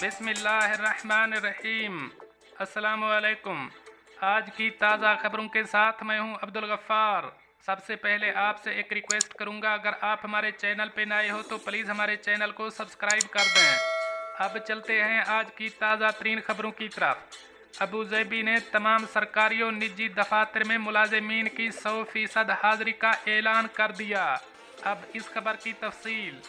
बिस्मिल्लाहिर्रहमानिर्रहीम। अस्सलामुअलैकुम। आज की ताज़ा खबरों के साथ मैं हूं अब्दुल गफ़्फ़ार। सबसे पहले आपसे एक रिक्वेस्ट करूंगा, अगर आप हमारे चैनल पे नए हो तो प्लीज़ हमारे चैनल को सब्सक्राइब कर दें। अब चलते हैं आज की ताज़ा तरीन खबरों की तरफ। अबू ज़ैबी ने तमाम सरकारी और निजी दफातर में मुलाजिमीन की 100% हाज़िरी का ऐलान कर दिया। अब इस खबर की तफसील।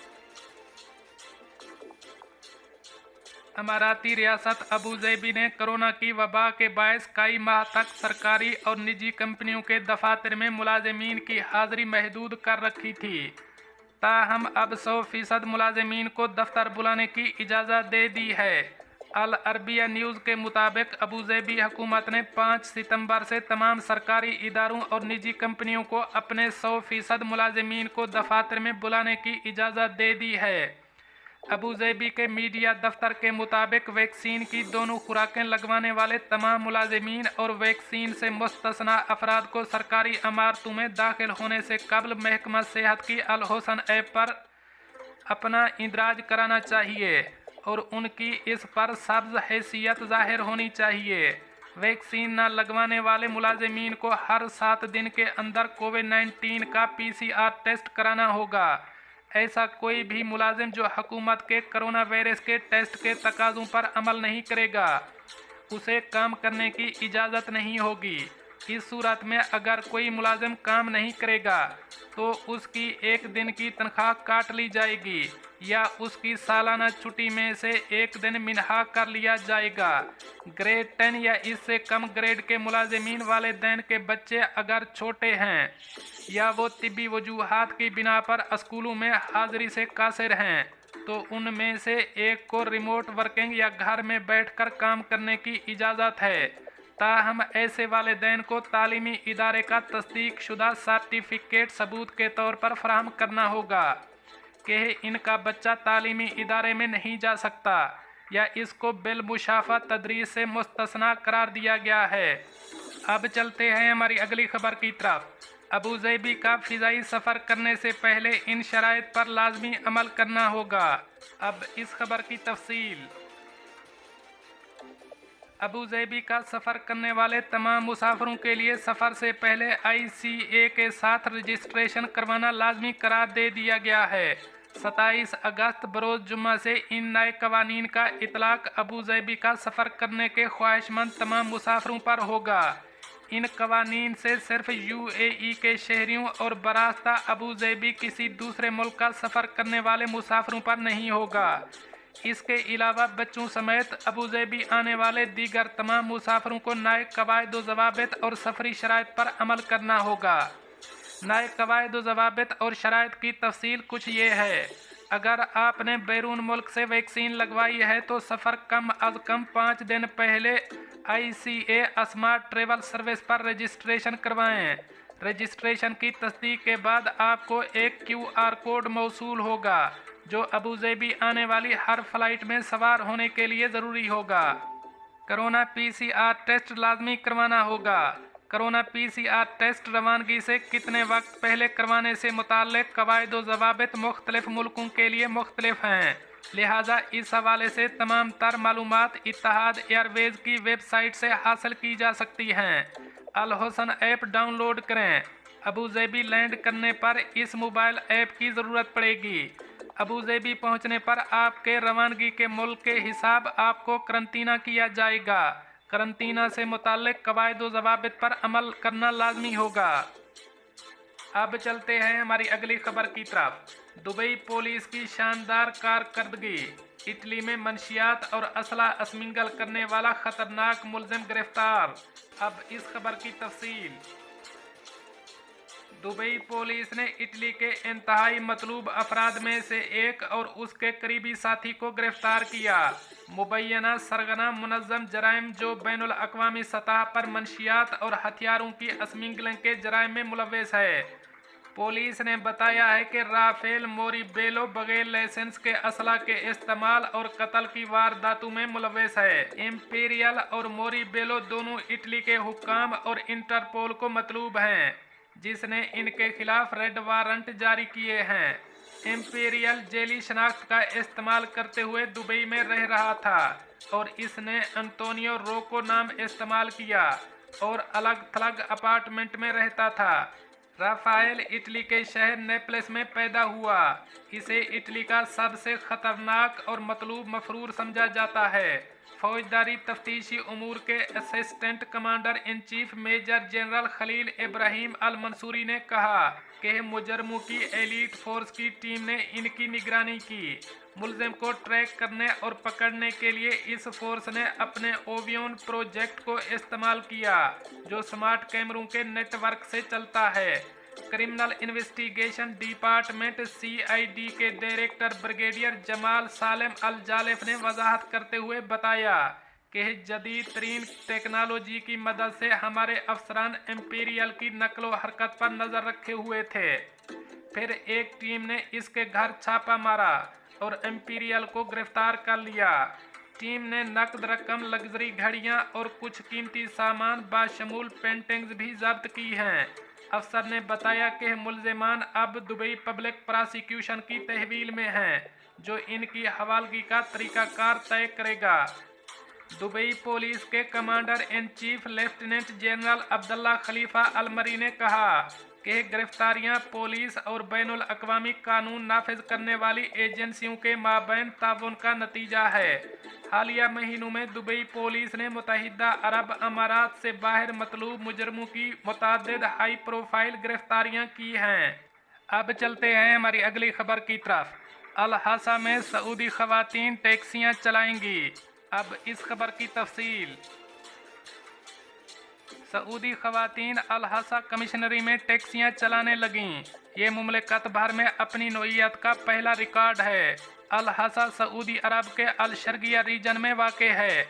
अमाराती रियासत अबू ज़ैबी ने कोरोना की वबा के बायस कई माह तक सरकारी और निजी कंपनियों के दफातर में मुलाजिमीन की हाज़िरी महदूद कर रखी थी। ताहम अब 100% मुलाजिमीन को दफ्तर बुलाने की इजाज़त दे दी है। अल अरबिया न्यूज़ के मुताबिक अबू ज़ैबी हुकूमत ने 5 सितंबर से तमाम सरकारी इदारों और निजी कंपनियों को अपने 100% मुलाजिमीन को दफातर में बुलाने की इजाज़त दे दी है। अबू ज़ैबी के मीडिया दफ्तर के मुताबिक वैक्सीन की दोनों खुराकें लगवाने वाले तमाम मुलाजिमीन और वैक्सीन से मुस्तस्ना अफराद को सरकारी इमारतों में दाखिल होने से कबल महकमा सेहत की अल हुसन ऐप पर अपना इंदराज कराना चाहिए और उनकी इस पर सब्ज़ हैसियत ज़ाहिर होनी चाहिए। वैक्सीन न लगवाने वाले मुलाजिमीन को हर 7 दिन के अंदर कोविड-19 का PCR टेस्ट कराना होगा। ऐसा कोई भी मुलाजिम जो हुकूमत के कोरोना वायरस के टेस्ट के तकाज़ों पर अमल नहीं करेगा, उसे काम करने की इजाज़त नहीं होगी। इस सूरत में अगर कोई मुलाजिम काम नहीं करेगा तो उसकी एक दिन की तनख्वाह काट ली जाएगी या उसकी सालाना छुट्टी में से एक दिन मिन्हा कर लिया जाएगा। ग्रेड 10 या इससे कम ग्रेड के मुलाजिमीन वालिदैन के बच्चे अगर छोटे हैं या वो तिब्बी वजूहात की बिना पर स्कूलों में हाज़िरी से कासिर हैं तो उनमें से एक को रिमोट वर्किंग या घर में बैठकर काम करने की इजाज़त है। ताहम ऐसे वालिदैन को तालीमी इदारे का तस्दीक शुदा सर्टिफिकेट सबूत के तौर पर फराहम करना होगा कि इनका बच्चा तालीमी इदारे में नहीं जा सकता या इसको बिलमुशाफा तदरीस से मुस्तस्ना करार दिया गया है। अब चलते हैं हमारी अगली खबर की तरफ। अबू ज़ैबी का फ़िज़ाई सफ़र करने से पहले इन शराइत पर लाजमी अमल करना होगा। अब इस खबर की तफसील। अबू ज़ैबी का सफ़र करने वाले तमाम मुसाफिरों के लिए सफ़र से पहले ICA के साथ रजिस्ट्रेशन करवाना लाजमी करार दे दिया गया है। 27 अगस्त बरोज़ जुम्मा से इन नए कवानीन का इतलाक़ अबू ज़ैबी का सफ़र करने के ख्वाहिशमंद तमाम मुसाफिरों पर होगा। इन कवानीन से सिर्फ UAE के शहरियों और बरास्ता अबू ज़ैबी किसी दूसरे मुल्क का सफ़र करने वाले मुसाफिरों पर नहीं होगा। इसके अलावा बच्चों समेत अबू ज़ैबी आने वाले दीगर तमाम मुसाफिरों को नए कवायद व ज़वाबित और सफ़री शराइत पर अमल करना होगा। नए कवायद व ज़वाबित और शराइत की तफसील कुछ ये है। अगर आपने बैरून मुल्क से वैक्सीन लगवाई है तो सफ़र कम अज़ कम 5 दिन पहले ICA स्मार्ट ट्रेवल सर्विस पर रजिस्ट्रेशन करवाएं। रजिस्ट्रेशन की तस्दीक के बाद आपको एक QR कोड मौसूल होगा जो अबू ज़ैबी आने वाली हर फ्लाइट में सवार होने के लिए ज़रूरी होगा। कोरोना PCR टेस्ट लाजमी करवाना होगा। कोरोना PCR टेस्ट रवानगी से कितने वक्त पहले करवाने से मुताल्लिक़ कवायद व ज़वाबित मुख्तलिफ़ मुल्कों के लिए मुख्तलिफ हैं, लिहाजा इस हवाले से तमाम तर मालूमात इत्तेहाद एयरवेज़ की वेबसाइट से हासिल की जा सकती हैं। अल हुसन ऐप डाउनलोड करें। अबू ज़ैबी लैंड करने पर इस मोबाइल ऐप की ज़रूरत पड़ेगी। अबू ज़ैबी पहुंचने पर आपके रवानगी के मुल्क के हिसाब आपको करंतना किया जाएगा। करंतना से मुताल्लिक़ कवायद व ज़वाबित पर अमल करना लाजमी होगा। अब चलते हैं हमारी अगली खबर की तरफ। दुबई पुलिस की शानदार कारकर्दगी। इटली में मंशियात और असला स्मिंगल करने वाला खतरनाक मुलजिम गिरफ्तार। अब इस खबर की तफसील। दुबई पुलिस ने इटली के इंतहाई मतलूब अफराद में से एक और उसके करीबी साथी को गिरफ्तार किया। मुबैना सरगना मुनज़्ज़म जराइम जो बैनुल अक़वामी सतह पर मंशियात और हथियारों की स्मिंगलिंग के जराइम में मुलव्वस है। पुलिस ने बताया है कि राफेल मोरिबेलो बगैर लाइसेंस के असला के इस्तेमाल और कत्ल की वारदातों में मुलव्वस है। इम्पीरियल और मोरिबेलो दोनों इटली के हुक्काम और इंटरपोल को मतलूब हैं, जिसने इनके खिलाफ रेड वारंट जारी किए हैं। इंपीरियल जेली शनाख्त का इस्तेमाल करते हुए दुबई में रह रहा था और इसने अंतोनियो रोको नाम इस्तेमाल किया और अलग थलग अपार्टमेंट में रहता था। राफेल इटली के शहर नेपल्स में पैदा हुआ। इसे इटली का सबसे खतरनाक और मतलूब मफरूर समझा जाता है। फौजदारी तफ्तीशी उमूर के assistant commander in chief major general Khalil Ibrahim Al Mansouri ने कहा कि मुजरमों की एलीट फोर्स की टीम ने इनकी निगरानी की। मुलजिम को ट्रैक करने और पकड़ने के लिए इस फोर्स ने अपने ओवियन प्रोजेक्ट को इस्तेमाल किया, जो स्मार्ट कैमरों के नेटवर्क से चलता है। क्रिमिनल इन्वेस्टिगेशन डिपार्टमेंट CID के डायरेक्टर ब्रिगेडियर जमाल सालेम अल जालिफ ने वजाहत करते हुए बताया कि जदीद तरीन टेक्नोलॉजी की मदद से हमारे अफसरान इंपीरियल की नकलो हरकत पर नज़र रखे हुए थे। फिर एक टीम ने इसके घर छापा मारा और इंपीरियल को गिरफ्तार कर लिया। टीम ने नकद रकम, लग्जरी घड़ियां और कुछ कीमती सामान बाशमूल पेंटिंग्स भी जब्त की हैं। अफसर ने बताया कि मुलजिमान अब दुबई पब्लिक प्रोसिक्यूशन की तहवील में हैं, जो इनकी हवालगी का तरीकाकार तय करेगा। दुबई पुलिस के commander in chief lieutenant general Abdullah Khalifa Al Marri ने कहा कि गिरफ्तारियां पुलिस और बैनुल अक़वामी कानून नाफिज करने वाली एजेंसियों के माबैन ताउन का नतीजा है। हालिया महीनों में दुबई पुलिस ने मुत्तहिदा अरब अमारात से बाहर मतलूब मुजरमों की मुतअद्दिद हाई प्रोफाइल गिरफ्तारियां की हैं। अब चलते हैं हमारी अगली खबर की तरफ। अल हसा में सऊदी खवातीन टैक्सियां चलाएंगी। अब इस खबर की तफसील। सऊदी खवातीन अल हसा कमिश्नरी में टैक्सियां चलाने लगीं। ये मुमलिकत भर में अपनी नौइयत का पहला रिकॉर्ड है। अल हसा सऊदी अरब के अल शर्गिया रीजन में वाक़ है।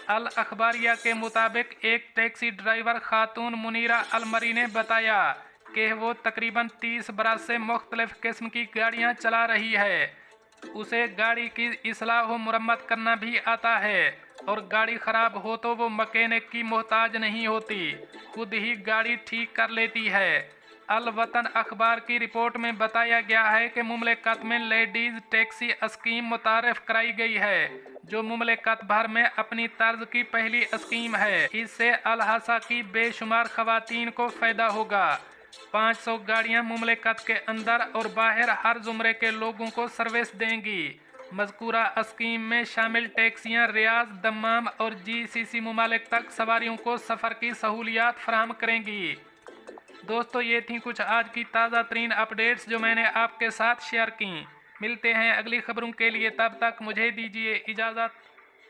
अल अखबारिया के मुताबिक एक टैक्सी ड्राइवर खातून मुनीरा अलमरी ने बताया कि वो तकरीबन 30 बरस से मुख्तलिफ किस्म की गाड़ियां चला रही है। उसे गाड़ी की इस्लाह व मुरम्मत करना भी आता है और गाड़ी ख़राब हो तो वो मैकेनिक की मोहताज नहीं होती, खुद ही गाड़ी ठीक कर लेती है। अल वतन अखबार की रिपोर्ट में बताया गया है कि मुमलिकत में लेडीज़ टैक्सी स्कीम मुतारफ़ कराई गई है, जो मुमलिकत भर में अपनी तर्ज की पहली स्कीम है। इससे अल हसा की बेशुमार खवातीन को फ़ायदा होगा। 500 गाड़ियां मुमलिकत के अंदर और बाहर हर ज़ुमरे के लोगों को सर्विस देंगी। मज़कूरा स्कीम में शामिल टैक्सियां रियाद, दम्माम और GCC मुमालिक तक सवारियों को सफ़र की सहूलियात फराहम करेंगी। दोस्तों, ये थी कुछ आज की ताज़ा तरीन अपडेट्स जो मैंने आपके साथ शेयर की। मिलते हैं अगली खबरों के लिए, तब तक मुझे दीजिए इजाज़त।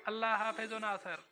अल्लाह हाफ़िज़ व नासर।